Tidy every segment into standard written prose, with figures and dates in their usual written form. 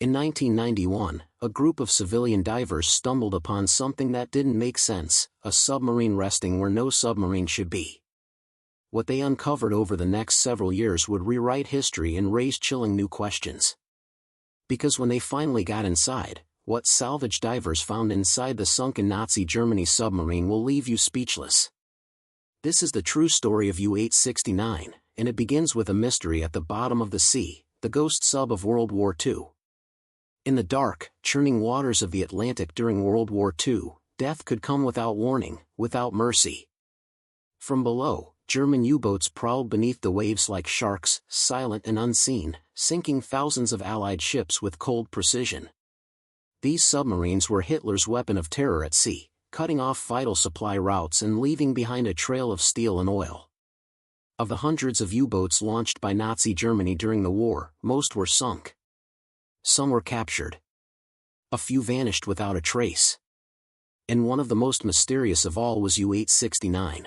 In 1991, a group of civilian divers stumbled upon something that didn't make sense: a submarine resting where no submarine should be. What they uncovered over the next several years would rewrite history and raise chilling new questions. Because when they finally got inside, what salvage divers found inside the sunken Nazi Germany submarine will leave you speechless. This is the true story of U-869, and it begins with a mystery at the bottom of the sea, the ghost sub of World War II. In the dark, churning waters of the Atlantic during World War II, death could come without warning, without mercy. From below, German U-boats prowled beneath the waves like sharks, silent and unseen, sinking thousands of Allied ships with cold precision. These submarines were Hitler's weapon of terror at sea, cutting off vital supply routes and leaving behind a trail of steel and oil. Of the hundreds of U-boats launched by Nazi Germany during the war, most were sunk. Some were captured. A few vanished without a trace. And one of the most mysterious of all was U-869.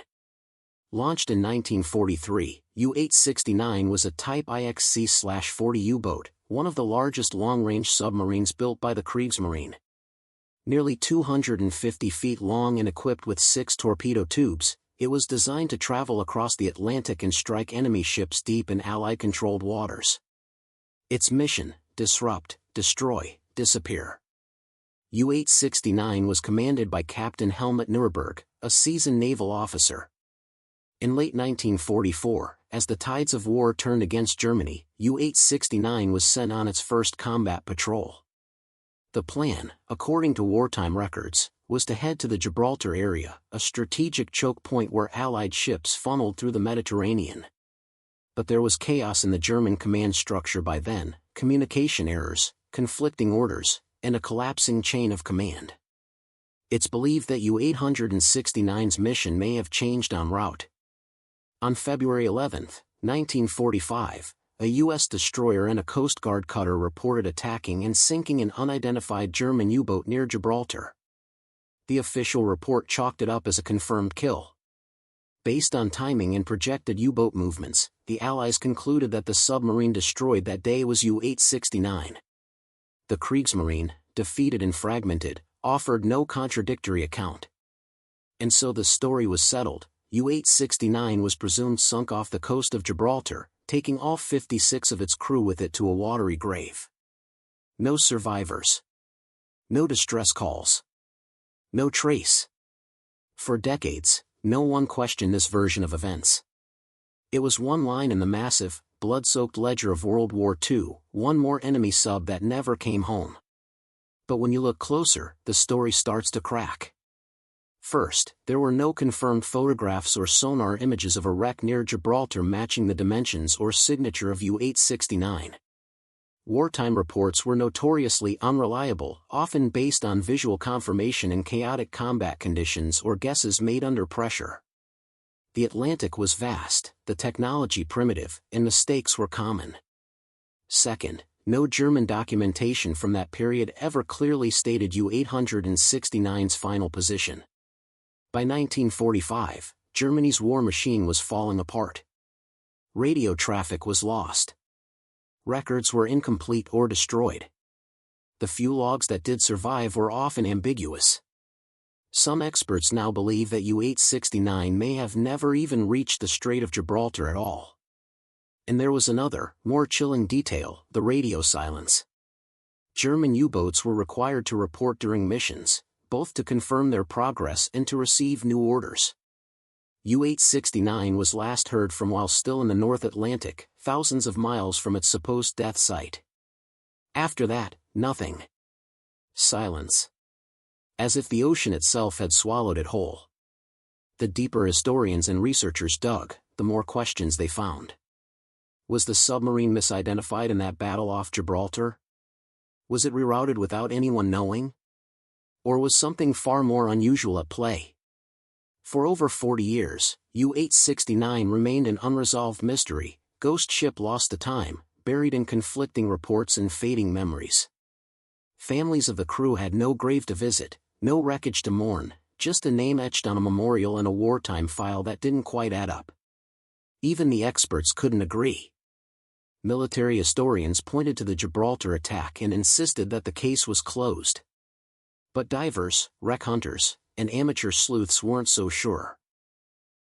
Launched in 1943, U-869 was a Type IXC-40 U-boat, one of the largest long-range submarines built by the Kriegsmarine. Nearly 250 feet long and equipped with 6 torpedo tubes, it was designed to travel across the Atlantic and strike enemy ships deep in Allied-controlled waters. Its mission: disrupt, destroy, disappear. U-869 was commanded by Captain Helmut Nuremberg, a seasoned naval officer. In late 1944, as the tides of war turned against Germany, U-869 was sent on its first combat patrol. The plan, according to wartime records, was to head to the Gibraltar area, a strategic choke point where Allied ships funneled through the Mediterranean. But there was chaos in the German command structure by then: communication errors, conflicting orders, and a collapsing chain of command. It's believed that U-869's mission may have changed en route. On February 11, 1945, a U.S. destroyer and a Coast Guard cutter reported attacking and sinking an unidentified German U-boat near Gibraltar. The official report chalked it up as a confirmed kill. Based on timing and projected U-boat movements, the Allies concluded that the submarine destroyed that day was U-869. The Kriegsmarine, defeated and fragmented, offered no contradictory account. And so the story was settled: U-869 was presumed sunk off the coast of Gibraltar, taking all 56 of its crew with it to a watery grave. No survivors. No distress calls. No trace. For decades, no one questioned this version of events. It was one line in the massive, blood-soaked ledger of World War II, one more enemy sub that never came home. But when you look closer, the story starts to crack. First, there were no confirmed photographs or sonar images of a wreck near Gibraltar matching the dimensions or signature of U-869. Wartime reports were notoriously unreliable, often based on visual confirmation in chaotic combat conditions or guesses made under pressure. The Atlantic was vast, the technology primitive, and mistakes were common. Second, no German documentation from that period ever clearly stated U-869's final position. By 1945, Germany's war machine was falling apart. Radio traffic was lost. Records were incomplete or destroyed. The few logs that did survive were often ambiguous. Some experts now believe that U-869 may have never even reached the Strait of Gibraltar at all. And there was another, more chilling detail: the radio silence. German U-boats were required to report during missions, both to confirm their progress and to receive new orders. U-869 was last heard from while still in the North Atlantic, thousands of miles from its supposed death site. After that, nothing. Silence. As if the ocean itself had swallowed it whole. The deeper historians and researchers dug, the more questions they found. Was the submarine misidentified in that battle off Gibraltar? Was it rerouted without anyone knowing? Or was something far more unusual at play? For over 40 years, U-869 remained an unresolved mystery, ghost ship lost to time, buried in conflicting reports and fading memories. Families of the crew had no grave to visit, no wreckage to mourn, just a name etched on a memorial and a wartime file that didn't quite add up. Even the experts couldn't agree. Military historians pointed to the Gibraltar attack and insisted that the case was closed. But divers, wreck hunters, and amateur sleuths weren't so sure.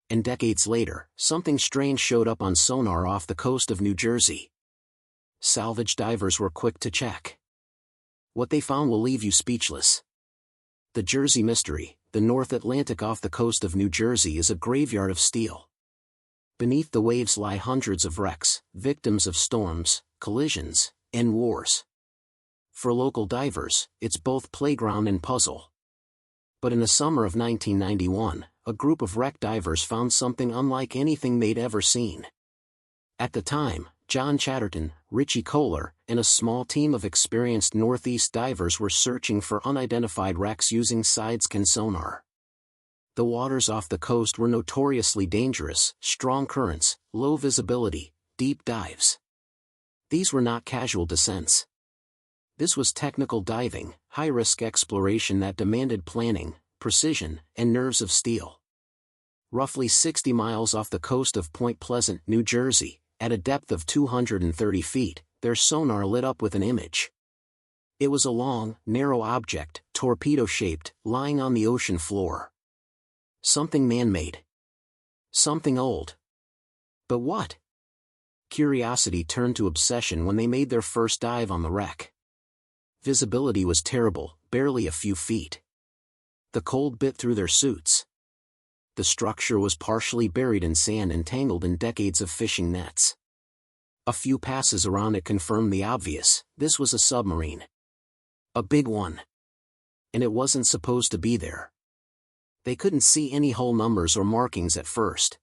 And decades later, something strange showed up on sonar off the coast of New Jersey. Salvage divers were quick to check. What they found will leave you speechless. The Jersey Mystery, the North Atlantic off the coast of New Jersey, is a graveyard of steel. Beneath the waves lie hundreds of wrecks, victims of storms, collisions, and wars. For local divers, it's both playground and puzzle. But in the summer of 1991, a group of wreck divers found something unlike anything they'd ever seen. At the time, John Chatterton, Richie Kohler, and a small team of experienced Northeast divers were searching for unidentified wrecks using side-scan sonar. The waters off the coast were notoriously dangerous: strong currents, low visibility, deep dives. These were not casual descents. This was technical diving, high-risk exploration that demanded planning, precision, and nerves of steel. Roughly 60 miles off the coast of Point Pleasant, New Jersey, at a depth of 230 feet, their sonar lit up with an image. It was a long, narrow object, torpedo-shaped, lying on the ocean floor. Something man-made. Something old. But what? Curiosity turned to obsession when they made their first dive on the wreck. Visibility was terrible, barely a few feet. The cold bit through their suits. The structure was partially buried in sand and tangled in decades of fishing nets. A few passes around it confirmed the obvious: this was a submarine. A big one. And it wasn't supposed to be there. They couldn't see any hull numbers or markings at first.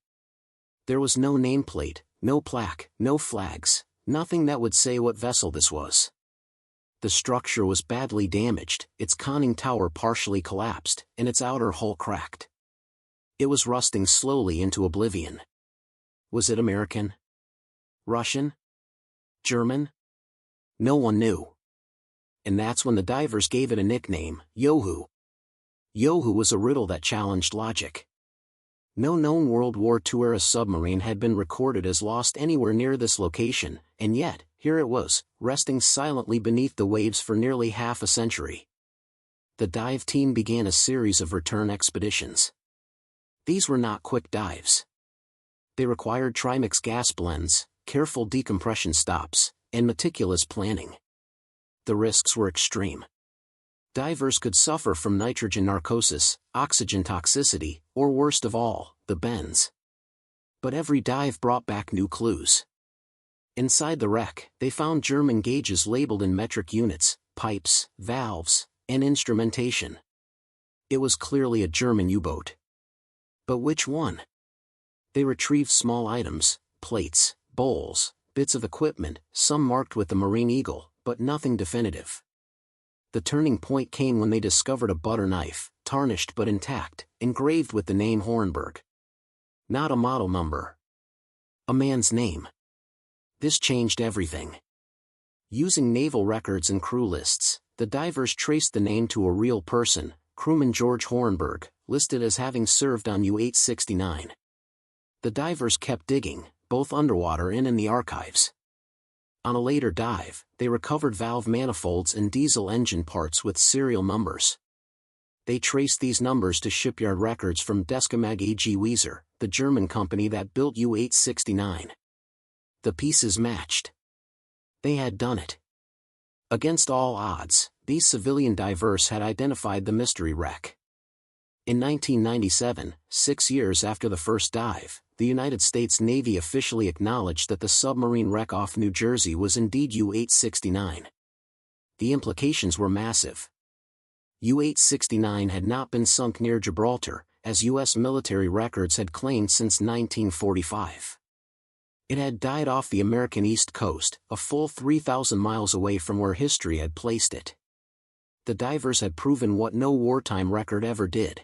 There was no nameplate, no plaque, no flags, nothing that would say what vessel this was. The structure was badly damaged, its conning tower partially collapsed, and its outer hull cracked. It was rusting slowly into oblivion. Was it American? Russian? German? No one knew. And that's when the divers gave it a nickname: Yohu. Yohu was a riddle that challenged logic. No known World War II-era submarine had been recorded as lost anywhere near this location, and yet, here it was, resting silently beneath the waves for nearly half a century. The dive team began a series of return expeditions. These were not quick dives. They required trimix gas blends, careful decompression stops, and meticulous planning. The risks were extreme. Divers could suffer from nitrogen narcosis, oxygen toxicity, or worst of all, the bends. But every dive brought back new clues. Inside the wreck, they found German gauges labeled in metric units, pipes, valves, and instrumentation. It was clearly a German U-boat. But which one? They retrieved small items, plates, bowls, bits of equipment, some marked with the Marine Eagle, but nothing definitive. The turning point came when they discovered a butter knife, tarnished but intact, engraved with the name Hornberg. Not a model number. A man's name. This changed everything. Using naval records and crew lists, the divers traced the name to a real person, crewman George Hornberg, listed as having served on U-869. The divers kept digging, both underwater and in the archives. On a later dive, they recovered valve manifolds and diesel engine parts with serial numbers. They traced these numbers to shipyard records from Deskamag AG Weser, the German company that built U-869. The pieces matched. They had done it. Against all odds, these civilian divers had identified the mystery wreck. In 1997, 6 years after the first dive, the United States Navy officially acknowledged that the submarine wreck off New Jersey was indeed U-869. The implications were massive. U-869 had not been sunk near Gibraltar, as U.S. military records had claimed since 1945. It had died off the American East Coast, a full 3,000 miles away from where history had placed it. The divers had proven what no wartime record ever did.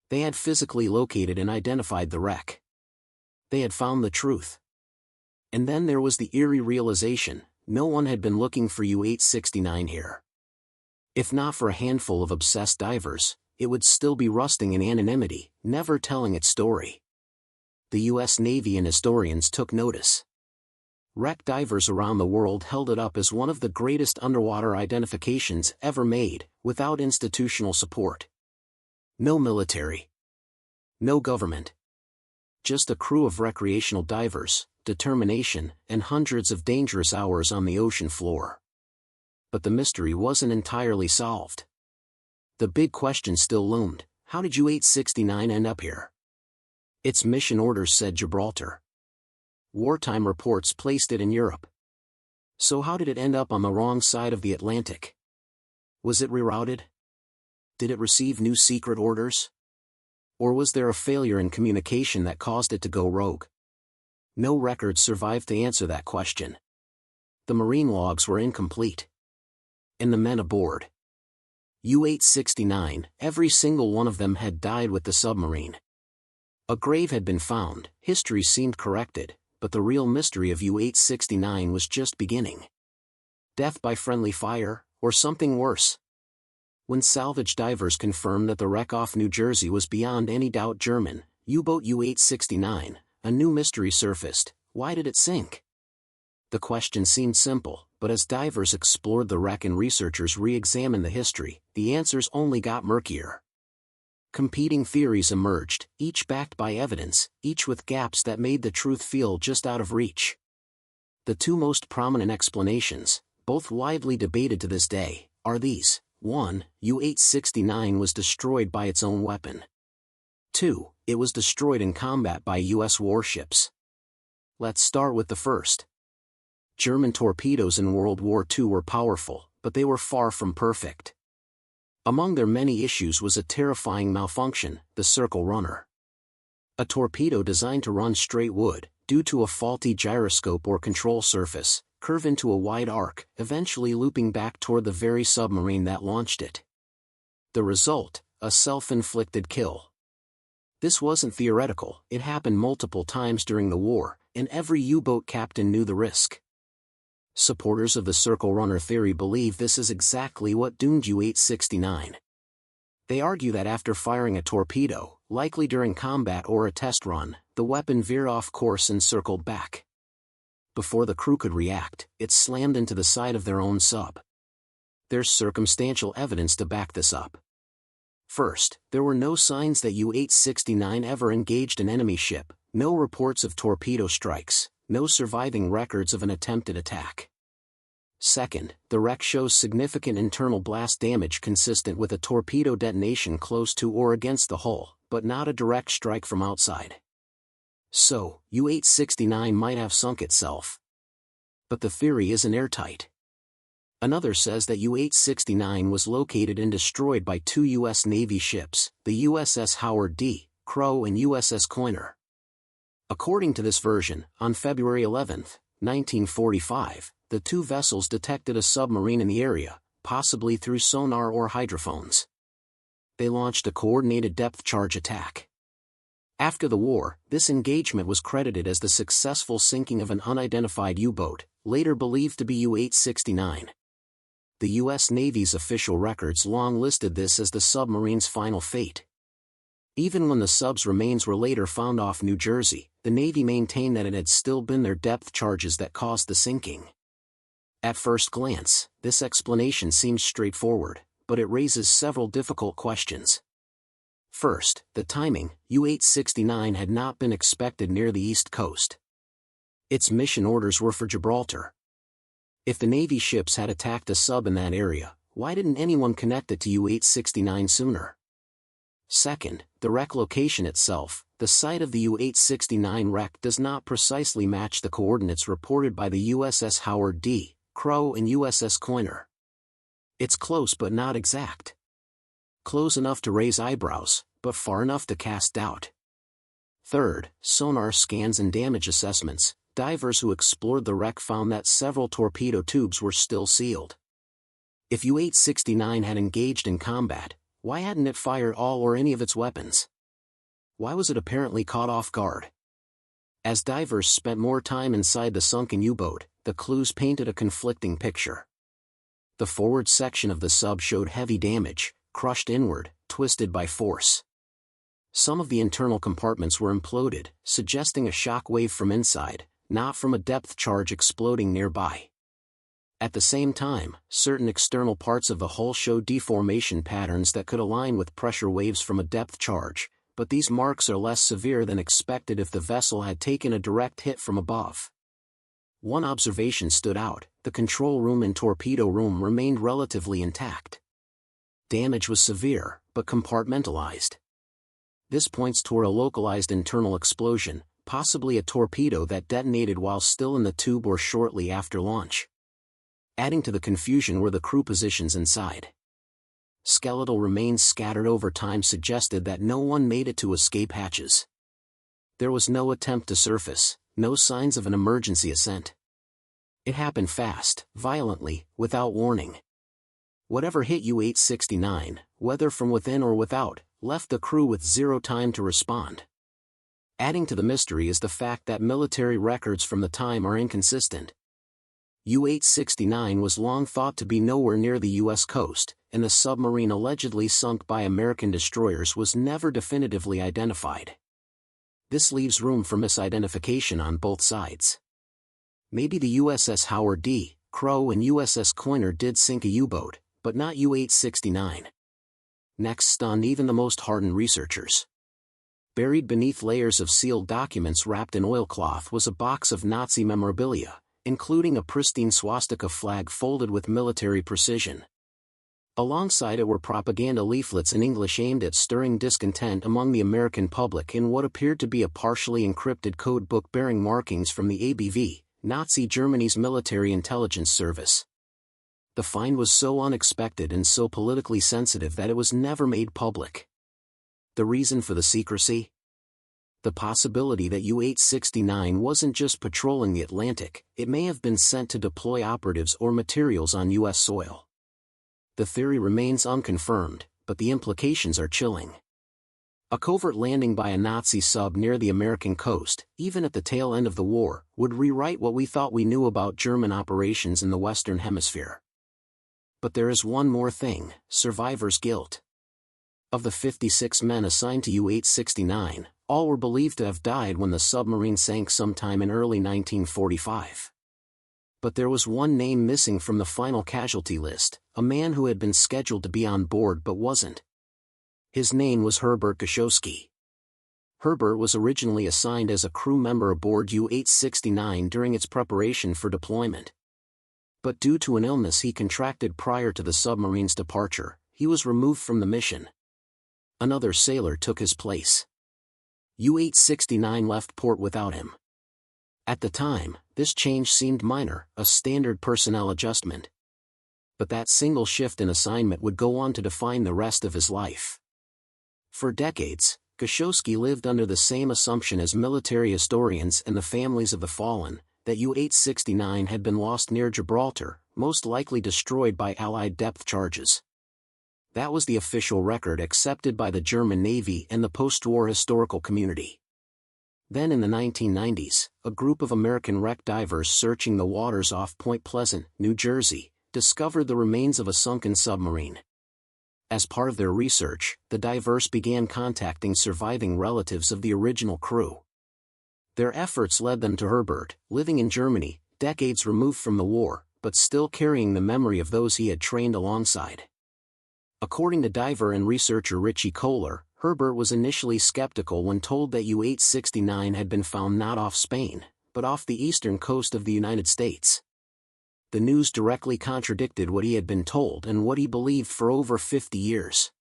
They had physically located and identified the wreck. They had found the truth. And then there was the eerie realization: no one had been looking for U-869 here. If not for a handful of obsessed divers, it would still be rusting in anonymity, never telling its story. The U.S. Navy and historians took notice. Wreck divers around the world held it up as one of the greatest underwater identifications ever made, without institutional support. No military. No government. Just a crew of recreational divers, determination, and hundreds of dangerous hours on the ocean floor. But the mystery wasn't entirely solved. The big question still loomed: how did U-869 end up here? Its mission orders said Gibraltar. Wartime reports placed it in Europe. So how did it end up on the wrong side of the Atlantic? Was it rerouted? Did it receive new secret orders? Or was there a failure in communication that caused it to go rogue? No records survived to answer that question. The marine logs were incomplete. And the men aboard U-869, every single one of them had died with the submarine. A grave had been found, history seemed corrected, but the real mystery of U-869 was just beginning. Death by friendly fire, or something worse? When salvage divers confirmed that the wreck off New Jersey was beyond any doubt German, U-boat U-869, a new mystery surfaced: why did it sink? The question seemed simple, but as divers explored the wreck and researchers re-examined the history, the answers only got murkier. Competing theories emerged, each backed by evidence, each with gaps that made the truth feel just out of reach. The two most prominent explanations, both widely debated to this day, are these: 1. U-869 was destroyed by its own weapon. 2. It was destroyed in combat by U.S. warships. Let's start with the first. German torpedoes in World War II were powerful, but they were far from perfect. Among their many issues was a terrifying malfunction: the circle runner. A torpedo designed to run straight would, due to a faulty gyroscope or control surface, curve into a wide arc, eventually looping back toward the very submarine that launched it. The result: a self-inflicted kill. This wasn't theoretical, it happened multiple times during the war, and every U-boat captain knew the risk. Supporters of the circle runner theory believe this is exactly what doomed U-869. They argue that after firing a torpedo, likely during combat or a test run, the weapon veered off course and circled back. Before the crew could react, it slammed into the side of their own sub. There's circumstantial evidence to back this up. First, there were no signs that U-869 ever engaged an enemy ship, no reports of torpedo strikes, no surviving records of an attempted attack. Second, the wreck shows significant internal blast damage consistent with a torpedo detonation close to or against the hull, but not a direct strike from outside. So, U-869 might have sunk itself. But the theory isn't airtight. Another says that U-869 was located and destroyed by two U.S. Navy ships, the USS Howard D. Crow and USS Coiner. According to this version, on February 11, 1945, the two vessels detected a submarine in the area, possibly through sonar or hydrophones. They launched a coordinated depth charge attack. After the war, this engagement was credited as the successful sinking of an unidentified U-boat, later believed to be U-869. The U.S. Navy's official records long listed this as the submarine's final fate. Even when the sub's remains were later found off New Jersey, the Navy maintained that it had still been their depth charges that caused the sinking. At first glance, this explanation seems straightforward, but it raises several difficult questions. First, the timing: U-869 had not been expected near the East Coast. Its mission orders were for Gibraltar. If the Navy ships had attacked a sub in that area, why didn't anyone connect it to U-869 sooner? Second, the wreck location itself: the site of the U-869 wreck does not precisely match the coordinates reported by the USS Howard D. Crow and USS Coiner. It's close but not exact. Close enough to raise eyebrows, but far enough to cast doubt. Third, sonar scans and damage assessments: divers who explored the wreck found that several torpedo tubes were still sealed. If U-869 had engaged in combat, why hadn't it fired all or any of its weapons? Why was it apparently caught off guard? As divers spent more time inside the sunken U-boat, the clues painted a conflicting picture. The forward section of the sub showed heavy damage, crushed inward, twisted by force. Some of the internal compartments were imploded, suggesting a shock wave from inside, not from a depth charge exploding nearby. At the same time, certain external parts of the hull showed deformation patterns that could align with pressure waves from a depth charge, but these marks are less severe than expected if the vessel had taken a direct hit from above. One observation stood out: the control room and torpedo room remained relatively intact. Damage was severe, but compartmentalized. This points toward a localized internal explosion, possibly a torpedo that detonated while still in the tube or shortly after launch. Adding to the confusion were the crew positions inside. Skeletal remains scattered over time suggested that no one made it to escape hatches. There was no attempt to surface, no signs of an emergency ascent. It happened fast, violently, without warning. Whatever hit U-869, whether from within or without, left the crew with zero time to respond. Adding to the mystery is the fact that military records from the time are inconsistent. U-869 was long thought to be nowhere near the U.S. coast, and the submarine allegedly sunk by American destroyers was never definitively identified. This leaves room for misidentification on both sides. Maybe the USS Howard D. Crow and USS Coiner did sink a U-boat, but not U-869. Next stunned even the most hardened researchers. Buried beneath layers of sealed documents wrapped in oilcloth was a box of Nazi memorabilia, including a pristine swastika flag folded with military precision. Alongside it were propaganda leaflets in English aimed at stirring discontent among the American public in what appeared to be a partially encrypted code book bearing markings from the ABV, Nazi Germany's military intelligence service. The find was so unexpected and so politically sensitive that it was never made public. The reason for the secrecy? The possibility that U-869 wasn't just patrolling the Atlantic, it may have been sent to deploy operatives or materials on U.S. soil. The theory remains unconfirmed, but the implications are chilling. A covert landing by a Nazi sub near the American coast, even at the tail end of the war, would rewrite what we thought we knew about German operations in the Western Hemisphere. But there is one more thing: survivor's guilt. Of the 56 men assigned to U-869, all were believed to have died when the submarine sank sometime in early 1945. But there was one name missing from the final casualty list, a man who had been scheduled to be on board but wasn't. His name was Herbert Gashowski. Herbert was originally assigned as a crew member aboard U-869 during its preparation for deployment. But due to an illness he contracted prior to the submarine's departure, he was removed from the mission. Another sailor took his place. U-869 left port without him. At the time, this change seemed minor, a standard personnel adjustment. But that single shift in assignment would go on to define the rest of his life. For decades, Gashowski lived under the same assumption as military historians and the families of the fallen, that U-869 had been lost near Gibraltar, most likely destroyed by Allied depth charges. That was the official record accepted by the German Navy and the post-war historical community. Then in the 1990s, a group of American wreck divers searching the waters off Point Pleasant, New Jersey, discovered the remains of a sunken submarine. As part of their research, the divers began contacting surviving relatives of the original crew. Their efforts led them to Herbert, living in Germany, decades removed from the war, but still carrying the memory of those he had trained alongside. According to diver and researcher Richie Kohler, Herbert was initially skeptical when told that U-869 had been found not off Spain, but off the eastern coast of the United States. The news directly contradicted what he had been told and what he believed for over 50 years.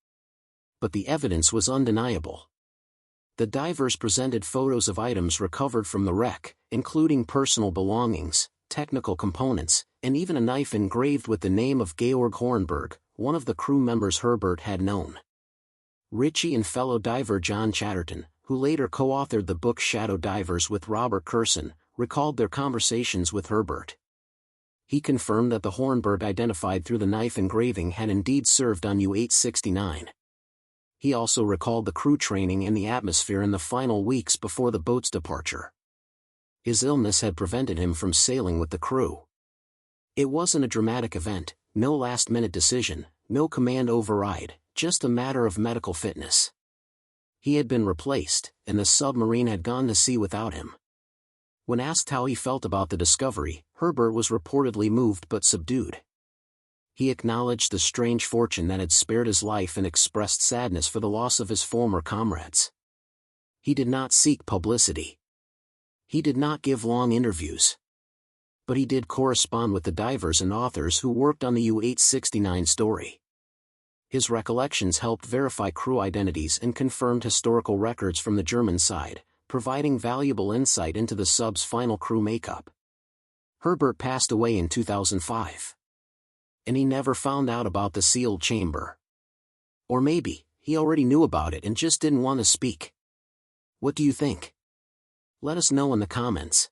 But the evidence was undeniable. The divers presented photos of items recovered from the wreck, including personal belongings, technical components, and even a knife engraved with the name of Georg Hornberg, one of the crew members Herbert had known. Richie and fellow diver John Chatterton, who later co-authored the book Shadow Divers with Robert Kurson, recalled their conversations with Herbert. He confirmed that the Hornberg identified through the knife engraving had indeed served on U-869. He also recalled the crew training and the atmosphere in the final weeks before the boat's departure. His illness had prevented him from sailing with the crew. It wasn't a dramatic event, no last-minute decision, no command override, just a matter of medical fitness. He had been replaced, and the submarine had gone to sea without him. When asked how he felt about the discovery, Herbert was reportedly moved but subdued. He acknowledged the strange fortune that had spared his life and expressed sadness for the loss of his former comrades. He did not seek publicity. He did not give long interviews. But he did correspond with the divers and authors who worked on the U-869 story. His recollections helped verify crew identities and confirmed historical records from the German side, providing valuable insight into the sub's final crew makeup. Herbert passed away in 2005. And he never found out about the sealed chamber. Or maybe, he already knew about it and just didn't want to speak. What do you think? Let us know in the comments.